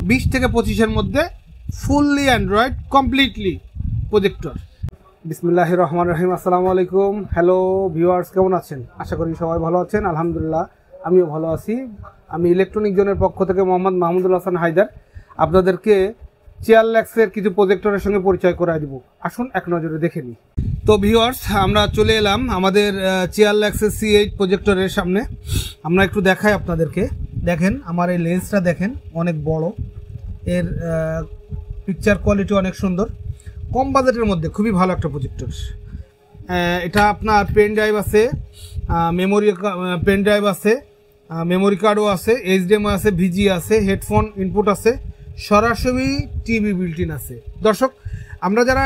20 থেকে 25-এর মধ্যে fully Android completely projector. বিসমিল্লাহির রহমানির রহিম। আসসালামু আলাইকুম। হ্যালো ভিউয়ার্স, কেমন আছেন? আশা করি সবাই ভালো আছেন। আলহামদুলিল্লাহ আমিও ভালো আছি। আমি ইলেকট্রনিক জোনের পক্ষ থেকে মোহাম্মদ মাহমুদুল হাসান হায়দার আপনাদেরকে চেয়ারল্যাক্সের কিছু প্রজেক্টরের সঙ্গে পরিচয় করায় দিব। আসুন এক নজরে দেখে নিই। তো ভিউয়ার্স, আমরা চলে এলাম আমাদের চেয়ারল্যাক্সের C8 প্রজেক্টরের সামনে। আমরা একটু দেখাই আপনাদেরকে। দেখেন আমার এই লেন্সটা দেখেন, অনেক বড়, এর পিকচার কোয়ালিটি অনেক সুন্দর, কম বাজেটের মধ্যে খুবই ভালো একটা প্রজেক্টর। এটা আপনার পেন ড্রাইভ আছে, পেন ড্রাইভ আছে, মেমোরি কার্ডও আছে, HDMI আছে, VG আছে, হেডফোন ইনপুট আছে, সরাসরি টিভি বিল্ট ইন আছে। দর্শক, আমরা যারা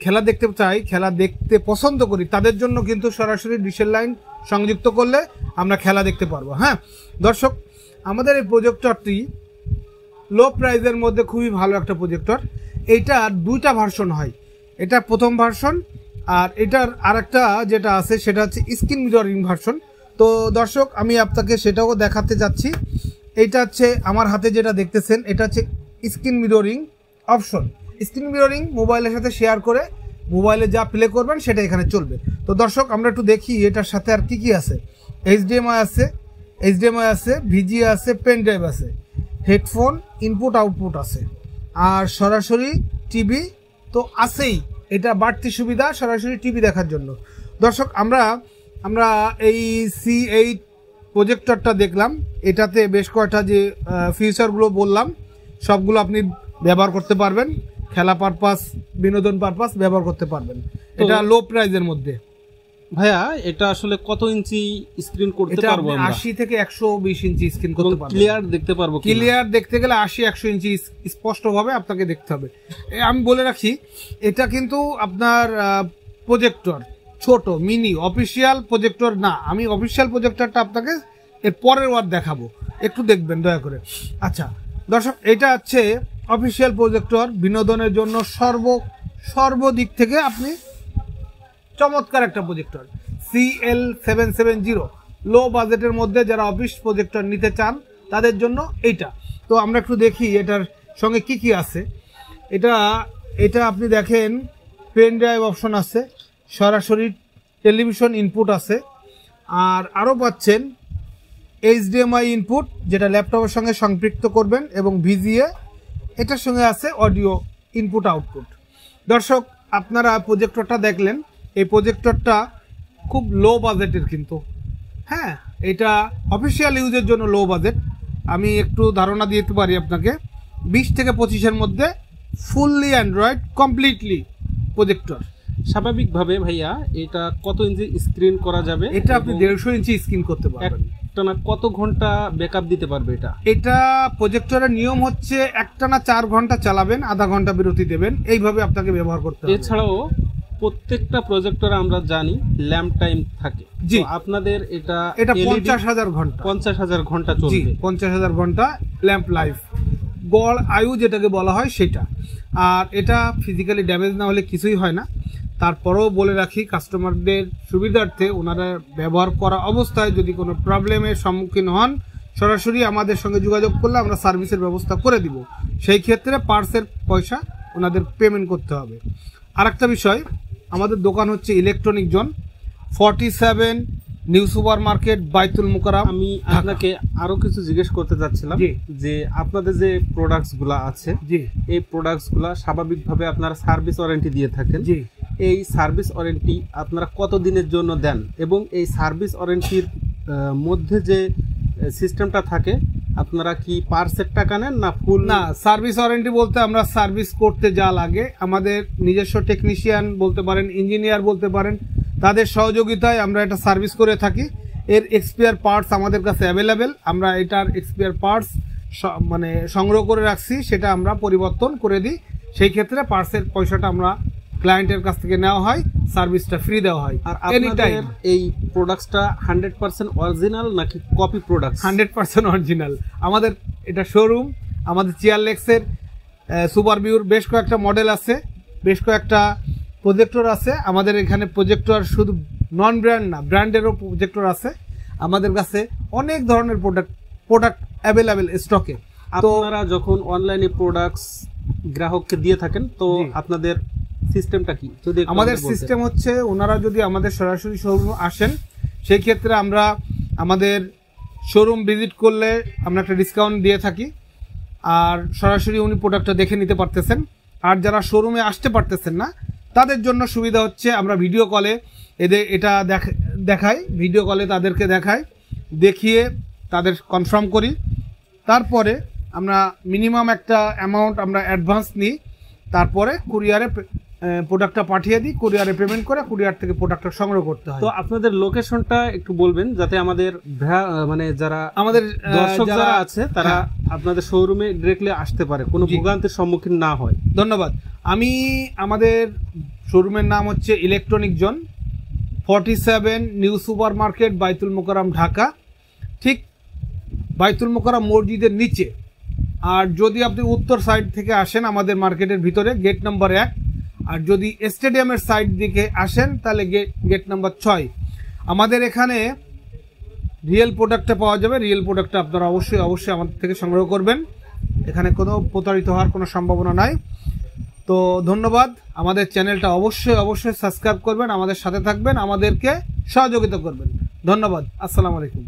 খেলা দেখতে চাই, খেলা দেখতে পছন্দ করি, তাদের জন্য কিন্তু সরাসরি ডিশের লাইন সংযুক্ত করলে আমরা খেলা দেখতে পারবো। হ্যাঁ দর্শক, আমাদের এই প্রজেক্টরটি লো প্রাইজের মধ্যে খুবই ভালো একটা প্রজেক্টর। এইটার দুইটা ভার্সন হয়, এটা প্রথম ভার্সন, আর এটার আরেকটা যেটা আছে সেটা হচ্ছে স্ক্রিন মিররিং ভার্সন। তো দর্শক, আমি আপনাকে সেটাও দেখাতে যাচ্ছি। এইটা হচ্ছে আমার হাতে যেটা দেখতেছেন, এটা হচ্ছে screen mirroring option. Screen mirroring মোবাইলের সাথে শেয়ার করে মোবাইলে যা প্লে করবেন সেটা এখানে চলবে। তো দর্শক, আমরা একটু দেখি এটার সাথে আর কি আছে। HDMI আছে, VG আছে, পেন ড্রাইভ আছে, হেডফোন ইনপুট আউটপুট আছে, আর সরাসরি টিভি তো আছেই। এটা বাড়তি সুবিধা সরাসরি টিভি দেখার জন্য। দর্শক, আমরা এই C8 প্রজেক্টরটা দেখলাম। এটাতে বেশ কয়েকটা যে ফিচারগুলো বললাম সবগুলো আপনি ব্যবহার করতে পারবেন, খেলা পারপাস, বিনোদন পারপাস ব্যবহার করতে পারবেন। এটা লো প্রাইজের মধ্যে। ভাইয়া, এটা আসলে কত ইঞ্চি স্ক্রিন করতে পারবো আমরা? 80 থেকে 120 ইঞ্চি স্ক্রিন করতে পারবো। ক্লিয়ার দেখতে পারবো? ক্লিয়ার দেখতে গেলে 80-100 ইঞ্চি স্পষ্টভাবে আপনাকে দেখতে হবে। আমি বলে রাখি, এটা কিন্তু আপনার প্রজেক্টর ছোট মিনি অফিসিয়াল প্রজেক্টর না। আমি অফিসিয়াল প্রজেক্টরটা আপনাকে এর পরের ওয়ার দেখাবো, একটু দেখবেন দয়া করে। আচ্ছা দর্শক, এটা হচ্ছে অফিসিয়াল প্রজেক্টর, বিনোদনের জন্য সর্বদিক থেকে আপনি চমৎকার একটা প্রজেক্টর। CL770 লো বাজেটের মধ্যে যারা অফিস প্রজেক্টর নিতে চান তাদের জন্য এইটা। তো আমরা একটু দেখি এটার সঙ্গে কি আছে। এটা আপনি দেখেন, পেন ড্রাইভ অপশন আছে, সরাসরি টেলিভিশন ইনপুট আছে, আর আরও পাচ্ছেন HDMI ইনপুট যেটা ল্যাপটপের সঙ্গে সম্পৃক্ত করবেন, এবং VGA এটার সঙ্গে আছে অডিও ইনপুট আউটপুট। দর্শক, আপনারা প্রজেক্টরটা দেখলেন। এই প্রজেক্টরটা খুব লো বাজেটের কিন্তু। হ্যাঁ, এটা অফিসিয়াল ইউজের জন্য লো বাজেট। আমি একটু ধারণা দিতে পারি আপনাকে, 20 থেকে 25-এর মধ্যে ফুললি অ্যান্ড্রয়েড কমপ্লিটলি প্রজেক্টর। স্বাভাবিকভাবে ভাইয়া, এটা কত ইঞ্চি স্ক্রিন করা যাবে? এটা আপনি 150 ইঞ্চি স্ক্রিন করতে পারবেন। একটানা কত ঘন্টা ব্যাকআপ দিতে পারবে এটা? এটা প্রজেক্টরের নিয়ম হচ্ছে একটানা 4 ঘন্টা চালাবেন, আধা ঘন্টা বিরতি দেবেন, এইভাবে আপনাকে ব্যবহার করতে হবে। এছাড়াও প্রত্যেকটা প্রজেক্টরে আমরা জানি ল্যাম্প টাইম থাকে। জি, আপনাদের এটা 50,000 ঘন্টা 50,000 ঘন্টা চলবে। 50,000 ঘন্টা ল্যাম্প লাইফ, গড় আয়ু যেটাকে বলা হয় সেটা। আর এটা ফিজিক্যালি ড্যামেজ না হলে কিছুই হয় না। তারপরেও বলে রাখি, কাস্টমারদের সুবিধার্থে ওনারা ব্যবহার করা অবস্থায় যদি কোনো প্রবলেমের সম্মুখীন হন, সরাসরি আমাদের সঙ্গে যোগাযোগ করলে আমরা সার্ভিসের ব্যবস্থা করে দিব। সেই ক্ষেত্রে পার্টসের পয়সা ওনাদের পেমেন্ট করতে হবে। আরেকটা বিষয়, আমাদের দোকান হচ্ছে electronic zone, 47 new super market, বাইতুল মুকাররম। আমি আপনাকে আরো কিছু জিজ্ঞেস করতে চাচ্ছিলাম যে আপনাদের যে প্রোডাক্টস গুলা আছে, এই প্রোডাক্টস গুলা স্বাভাবিকভাবে আপনারা সার্ভিস ওয়ারেন্টি দিয়ে থাকেন। এই সার্ভিস ওয়ারেন্টি আপনারা কত দিনের জন্য দেন, এবং এই সার্ভিস ওয়ারেন্টির মধ্যে যে সিস্টেমটা থাকে, আপনারা কি পার্সের টাকা নেন না ফুল? না, সার্ভিস ওয়ারেন্টি বলতে আমরা সার্ভিস করতে যা লাগে, আমাদের নিজস্ব টেকনিশিয়ান বলতে পারেন, ইঞ্জিনিয়ার বলতে পারেন, তাদের সহযোগিতায় আমরা এটা সার্ভিস করে থাকি। এর এক্সপায়ার পার্টস আমাদের কাছে অ্যাভেলেবেল। আমরা এটার এক্সপায়ার পার্টস মানে সংগ্রহ করে রাখছি, সেটা আমরা পরিবর্তন করে দিই। সেই ক্ষেত্রে পার্টসের পয়সাটা আমরা ক্লায়েন্টের কাছ থেকে নেওয়া হয়, সার্ভিসটা ফ্রি দেওয়া হয়। আর আপনাদের এই প্রোডাক্টসটা 100% অরিজিনাল নাকি কপি প্রোডাক্ট? 100% অরিজিনাল। আমাদের এটা শোরুম, আমাদের চেয়ারল্যাক্সের সুপার ভিউর বেশ কয়েকটা মডেল আছে, বেশ কয়েকটা প্রজেক্টর আছে। আমাদের এখানে প্রজেক্টর শুধু নন ব্র্যান্ড না, ব্র্যান্ডেরও প্রজেক্টর আছে আমাদের কাছে। অনেক ধরনের প্রোডাক্ট অ্যাভেলেবেল স্টকে। আপনারা যখন অনলাইনে প্রোডাক্টস গ্রাহককে দিয়ে থাকেন তো আপনাদের সিস্টেমটা কি? যদি আমাদের সিস্টেম হচ্ছে, ওনারা যদি আমাদের সরাসরি শোরুম আসেন সেই ক্ষেত্রে আমরা আমাদের শোরুম ভিজিট করলে আমরা একটা ডিসকাউন্ট দিয়ে থাকি, আর সরাসরি উনি প্রোডাক্টটা দেখে নিতে পারতেছেন। আর যারা শোরুমে আসতে পারতেছেন না তাদের জন্য সুবিধা হচ্ছে আমরা ভিডিও কলে এটা দেখাই, ভিডিও কলে তাদেরকে দেখাই, দেখিয়ে তাদের কনফার্ম করি। তারপরে আমরা মিনিমাম একটা অ্যামাউন্ট আমরা অ্যাডভান্স নিই, তারপরে কুরিয়ারে প্রোডাক্টটা পাঠিয়ে দিই, কুরিয়ারে পেমেন্ট করে কুরিয়ার থেকে প্রোডাক্টটা সংগ্রহ করতে হয়। তো আপনাদের লোকেশনটা একটু বলবেন যাতে আমাদের মানে যারা আমাদের দর্শক যারা আছে তারা আপনাদের শোরুমে ডিরেক্টলি আসতে পারে, কোনো ভোগান্তির সম্মুখীন না হয়। ধন্যবাদ। আমাদের শোরুমের নাম হচ্ছে electronic zone, 47 new super market, বাইতুল মোকাররম, ঢাকা। ঠিক বাইতুল মোকাররম মসজিদের নিচে। আর যদি আপনি উত্তর সাইড থেকে আসেন আমাদের মার্কেটের ভিতরে গেট নাম্বার 1, আর যদি স্টেডিয়ামের সাইড দিকে আসেন তাহলে গেট নাম্বার 6। আমাদের এখানে রিয়েল প্রোডাক্টটা পাওয়া যাবে। রিয়েল প্রোডাক্টটা আপনারা অবশ্যই আমাদের থেকে সংগ্রহ করবেন, এখানে কোনো প্রতারিত হওয়ার কোনো সম্ভাবনা নাই। তো ধন্যবাদ। আমাদের চ্যানেলটা অবশ্যই সাবস্ক্রাইব করবেন, আমাদের সাথে থাকবেন, আমাদেরকে সহযোগিতা করবেন। ধন্যবাদ। আসসালামু আলাইকুম।